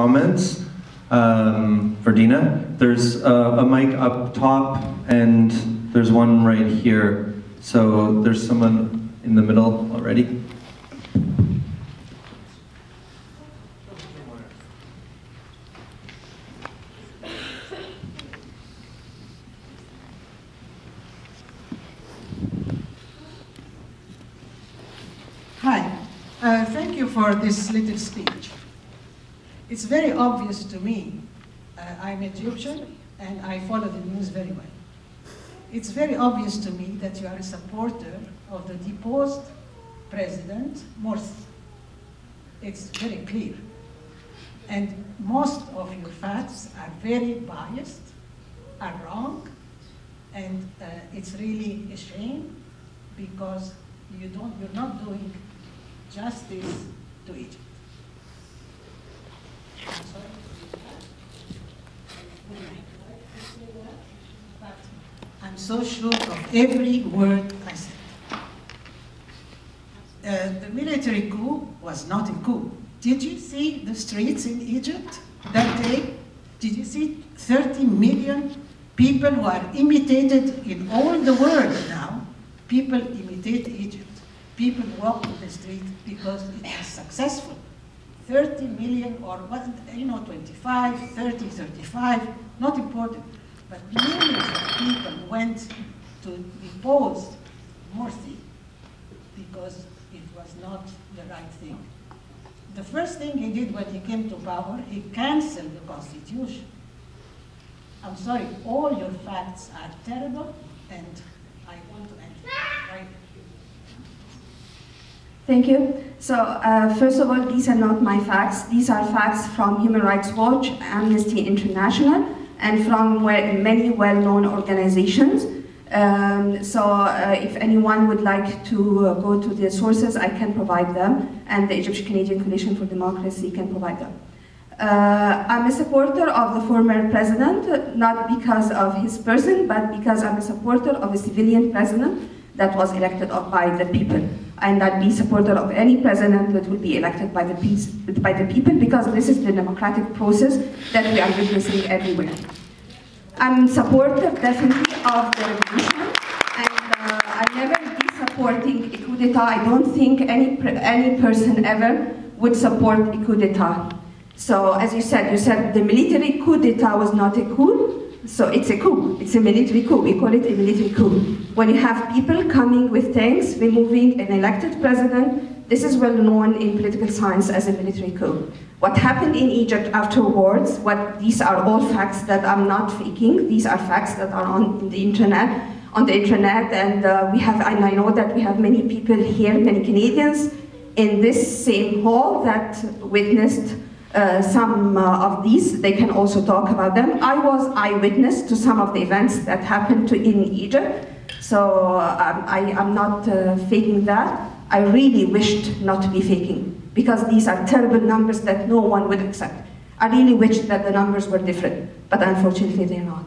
comments for Dina. There's a mic up top, and there's one right here. So there's someone in the middle already. Hi, thank you for this little speech. It's very obvious to me, I'm Egyptian and I follow the news very well. It's very obvious to me that you are a supporter of the deposed President Morsi. It's very clear. And most of your facts are very biased, are wrong, and it's really a shame because you're not doing justice to Egypt. I'm sorry. But I'm so sure of every word I said. The military coup was not a coup. Did you see the streets in Egypt that day? Did you see 30 million people who are imitated in all the world now? People imitate Egypt. People walk on the street because it was successful. 30 million or what, 25, 30, 35, not important. But millions of people went to depose Morsi because it was not the right thing. The first thing he did when he came to power, he canceled the constitution. I'm sorry, all your facts are terrible, and I want to end right. Thank you. So, first of all, these are not my facts. These are facts from Human Rights Watch, Amnesty International, and from many well-known organizations. If anyone would like to go to the sources, I can provide them, and the Egyptian-Canadian Coalition for Democracy can provide them. I'm a supporter of the former president, not because of his person, but because I'm a supporter of a civilian president that was elected by the people. And I'd be supporter of any president that will be elected by the people, because this is the democratic process that we are witnessing everywhere. I'm supporter definitely of the revolution, and I'll never be supporting a coup d'etat. I don't think any person ever would support a coup d'etat. So as you said the military coup d'etat was not a coup. So it's a coup, it's a military coup, we call it a military coup. When you have people coming with tanks, removing an elected president, this is well known in political science as a military coup. What happened in Egypt afterwards, these are all facts that I'm not faking, these are facts that are on the internet, and I know that we have many people here, many Canadians, in this same hall that witnessed some of these. They can also talk about them. I was eyewitness to some of the events that happened in Egypt, so I'm not faking that. I really wished not to be faking, because these are terrible numbers that no one would accept. I really wish that the numbers were different, but unfortunately they're not.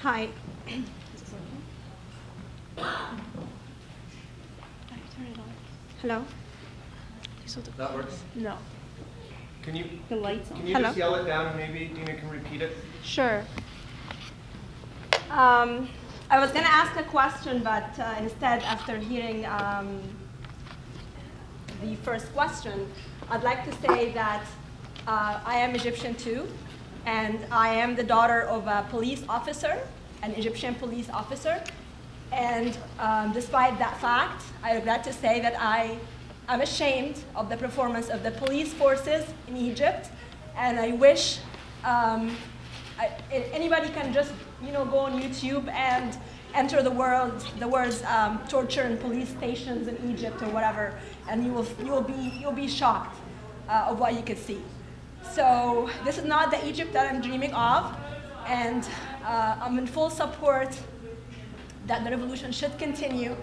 Hi. Hello? That works. No. Can you, The lights on. can you Hello? just yell it down and maybe Dina can repeat it? Sure. I was going to ask a question, but instead, after hearing the first question, I'd like to say that I am Egyptian too, and I am the daughter of a police officer, an Egyptian police officer. And despite that fact, I regret to say that I am ashamed of the performance of the police forces in Egypt, and I wish anybody can just go on YouTube and enter the words torture in police stations in Egypt or whatever, and you'll be shocked of what you could see. So this is not the Egypt that I'm dreaming of, and I'm in full support that the revolution should continue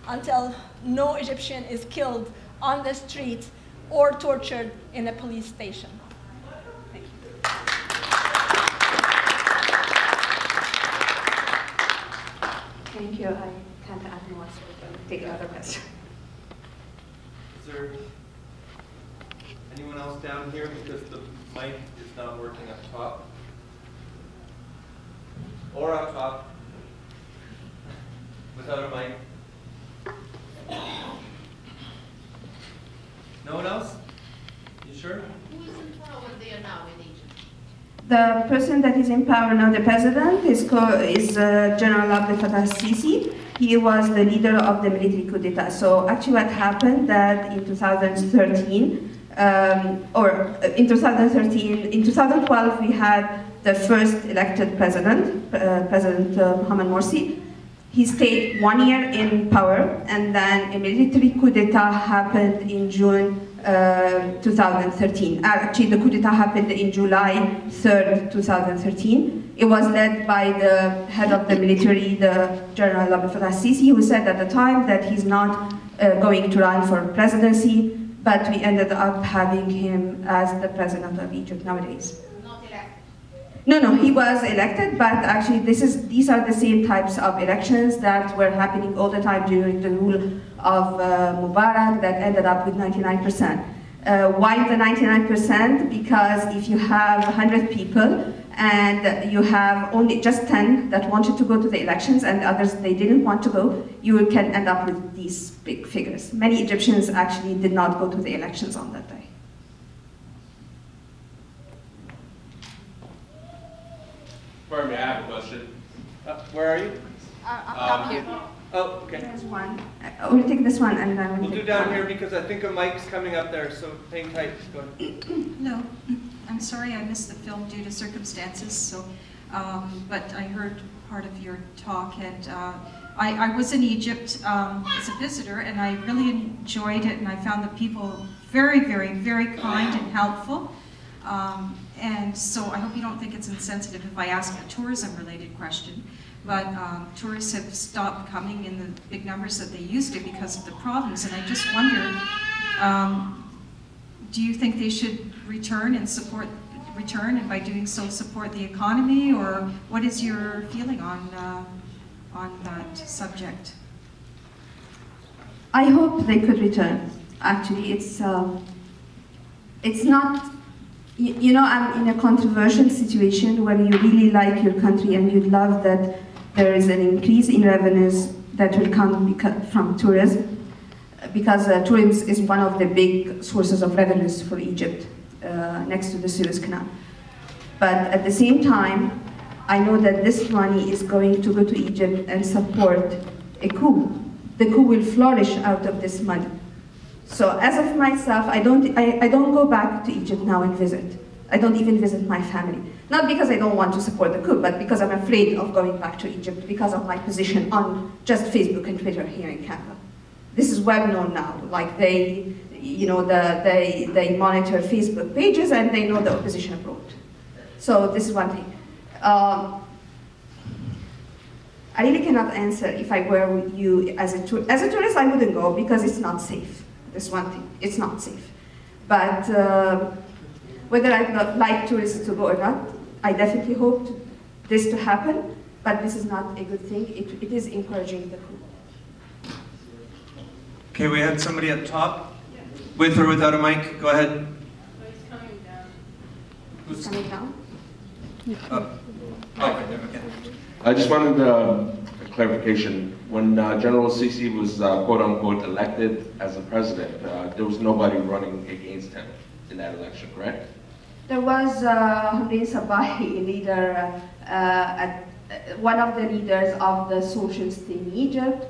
until no Egyptian is killed on the street or tortured in a police station. Thank you. Thank you. I can't add more, so we can take another question. Is there anyone else down here because the mic is not working up top? Or up top? Without a mic? No one else? You sure? Who is in power there now in Egypt? The person that is in power now, the president, is General Abdel Fattah al-Sisi. He was the leader of the military coup d'etat. So actually what happened that in 2013, in 2012 we had the first elected president, President Mohamed Morsi. He stayed 1 year in power, and then a military coup d'etat happened in June 2013. Actually, the coup d'etat happened in July 3rd, 2013. It was led by the head of the military, the General Abdel Fattah al-Sisi, who said at the time that he's not going to run for presidency, but we ended up having him as the president of Egypt nowadays. Not elected. No, he was elected, but actually these are the same types of elections that were happening all the time during the rule of Mubarak that ended up with 99%. Why the 99%? Because if you have 100 people and you have only just 10 that wanted to go to the elections and others they didn't want to go, you can end up with these big figures. Many Egyptians actually did not go to the elections on that day. Pardon me, I have a question. Where are you? Up here. Oh, okay. There's one. We'll take this one and then We'll do down here because I think a mic's coming up there, so hang tight. Go ahead. No, I'm sorry I missed the film due to circumstances, so, but I heard part of your talk, and I was in Egypt as a visitor, and I really enjoyed it, and I found the people very, very, very kind and helpful. And so I hope you don't think it's insensitive if I ask a tourism-related question. But tourists have stopped coming in the big numbers that they used to because of the problems. And I just wonder, do you think they should return and and by doing so support the economy? Or what is your feeling on that subject? I hope they could return. Actually, it's not. You know, I'm in a controversial situation where you really like your country and you'd love that there is an increase in revenues that will come from tourism, because tourism is one of the big sources of revenues for Egypt, next to the Suez Canal. But at the same time, I know that this money is going to go to Egypt and support a coup. The coup will flourish out of this money. So as of myself, I don't go back to Egypt now and visit. I don't even visit my family. Not because I don't want to support the coup, but because I'm afraid of going back to Egypt because of my position on just Facebook and Twitter here in Canada. This is well known now. Like they monitor Facebook pages and they know the opposition abroad. So this is one thing. I really cannot answer if I were with you as a tourist. I wouldn't go because it's not safe. That's one thing. It's not safe. But whether I'd like tourists to go or not, I definitely hope this to happen. But this is not a good thing. It is encouraging the coup. Okay, we had somebody up top. With or without a mic, go ahead. He's coming down. Who's coming down? Oh, right there, okay. I just wanted a clarification. When General Sisi was quote-unquote elected as a president, there was nobody running against him in that election, correct? There was Hussein Sabahi, leader, one of the leaders of the socialists in Egypt,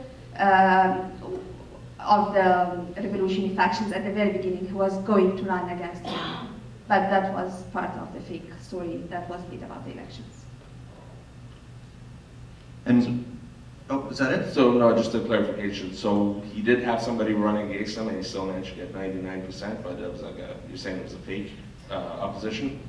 of the revolutionary factions at the very beginning, who was going to run against him. But that was part of the fake story that was made about the elections. And, oh, is that it? So, no, just a clarification. So, he did have somebody running against him, and he still managed to get 99%, but it was like you're saying it was a fake opposition?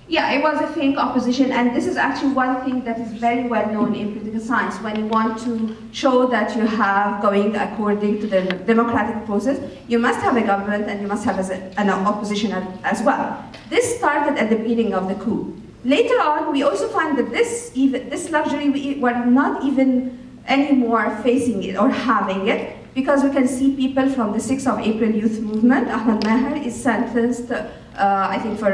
Yeah, it was a fake opposition, and this is actually one thing that is very well known in political science. When you want to show that you have going according to the democratic process, you must have a government and you must have an opposition as well. This started at the beginning of the coup. Later on, we also find that this luxury, we were not even anymore facing it or having it, Because we can see people from the 6th of April youth movement. Ahmed Maher is sentenced, I think, for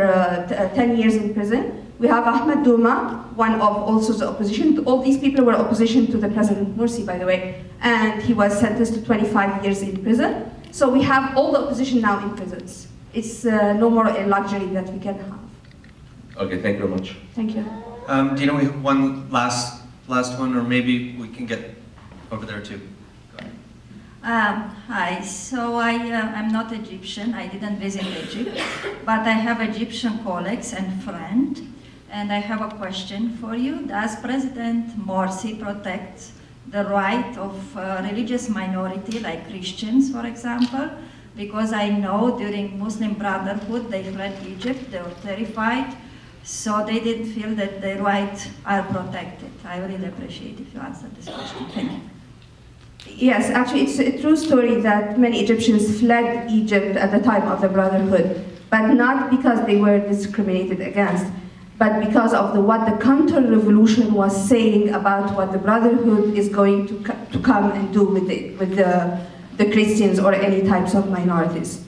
10 years in prison. We have Ahmed Douma, one of also the opposition. All these people were opposition to the President Morsi, by the way, and he was sentenced to 25 years in prison. So we have all the opposition now in prisons. It's no more a luxury that we can have. Okay, thank you very much. Thank you. Dina, we have one last one, or maybe we can get over there too. Go ahead. Hi, so I'm not Egyptian, I didn't visit Egypt, but I have Egyptian colleagues and friends, and I have a question for you. Does President Morsi protect the right of religious minority, like Christians, for example? Because I know during Muslim Brotherhood, they fled Egypt, they were terrified, so they didn't feel that their rights are protected. I really appreciate if you answer this question. Thank you. Yes, actually, it's a true story that many Egyptians fled Egypt at the time of the Brotherhood, but not because they were discriminated against, but because of what the counter-revolution was saying about what the Brotherhood is going to come and do with the Christians or any types of minorities.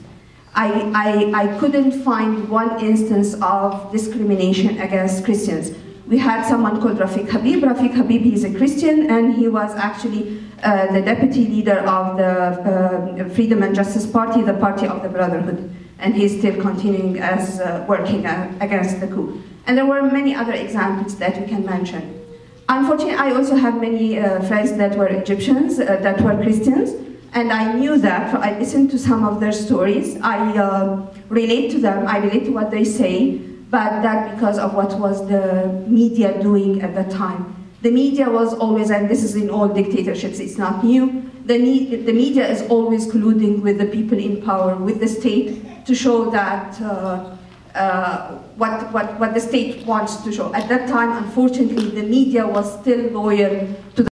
I couldn't find one instance of discrimination against Christians. We had someone called Rafiq Habib. Rafiq Habib, he's a Christian, and he was actually the deputy leader of the Freedom and Justice Party, the party of the Brotherhood, and he's still continuing as working against the coup. And there were many other examples that we can mention. Unfortunately, I also have many friends that were Egyptians, that were Christians, and I knew that. I listened to some of their stories. I relate to them. I relate to what they say, but that because of what was the media doing at that time. The media was always, and this is in all dictatorships, it's not new, the media is always colluding with the people in power, with the state, to show that what the state wants to show. At that time, unfortunately, the media was still loyal to the